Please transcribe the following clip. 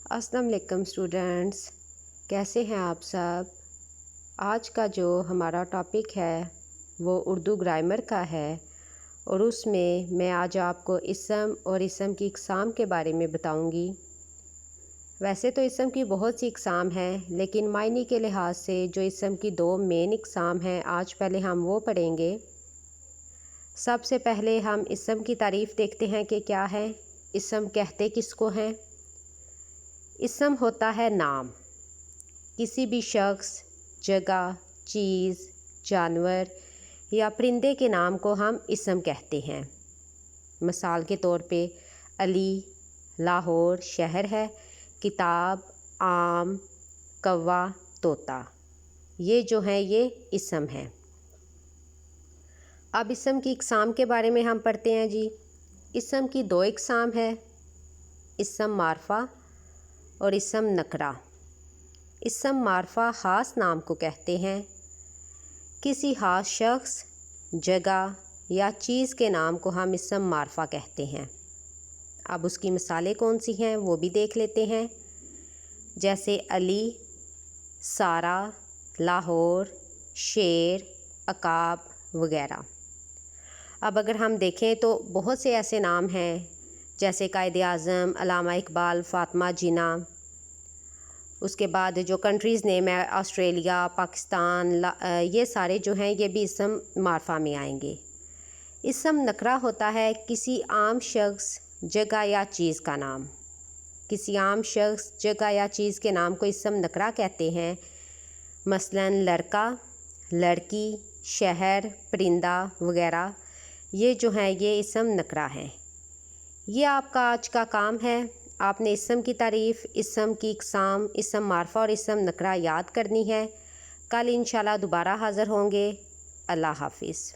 السلام علیکم اسٹوڈنٹس، کیسے ہیں آپ سب؟ آج کا جو ہمارا ٹاپک ہے وہ اردو گرامر کا ہے، اور اس میں آج آپ کو اسم اور اسم کی اقسام کے بارے میں بتاؤں گی۔ ویسے تو اسم کی بہت سی اقسام ہیں، لیکن معنی کے لحاظ سے جو اسم کی دو مین اقسام ہیں آج پہلے ہم وہ پڑھیں گے۔ سب سے پہلے ہم اسم کی تعریف دیکھتے ہیں کہ کیا ہے۔ اسم کہتے کس کو ہیں؟ اسم ہوتا ہے نام، کسی بھی شخص، جگہ، چیز، جانور یا پرندے کے نام کو ہم اسم کہتے ہیں۔ مثال کے طور پہ علی لاہور شہر ہے، کتاب آم، کوا طوطا، یہ جو ہیں یہ اسم ہیں۔ اب اسم کی اقسام کے بارے میں ہم پڑھتے ہیں جی۔ اسم کی دو اقسام ہے، اسم معرفہ اور اسم نکرہ۔ اسم معرفہ خاص نام کو کہتے ہیں، کسی خاص شخص، جگہ یا چیز کے نام کو ہم اسم معرفہ کہتے ہیں۔ اب اس کی مثالیں کون سی ہیں وہ بھی دیکھ لیتے ہیں، جیسے علی، سارا، لاہور، شیر، عقاب وغیرہ۔ اب اگر ہم دیکھیں تو بہت سے ایسے نام ہیں جیسے قائد اعظم، علامہ اقبال، فاطمہ جناح۔ اس کے بعد جو کنٹریز نیم ہے آسٹریلیا، پاکستان، یہ سارے جو ہیں یہ بھی اسم معرفہ میں آئیں گے۔ اسم نکرہ ہوتا ہے کسی عام شخص، جگہ یا چیز کا نام۔ کسی عام شخص، جگہ یا چیز کے نام کو اسم نکرہ کہتے ہیں۔ مثلاً لڑکا، لڑکی، شہر، پرندہ وغیرہ، یہ جو ہیں یہ اسم نکرہ ہیں۔ یہ آپ کا آج کا کام ہے، آپ نے اسم کی تعریف، اسم کی اقسام، اسم معرفہ اور اسم نکرہ یاد کرنی ہے۔ کل انشاءاللہ دوبارہ حاضر ہوں گے۔ اللہ حافظ۔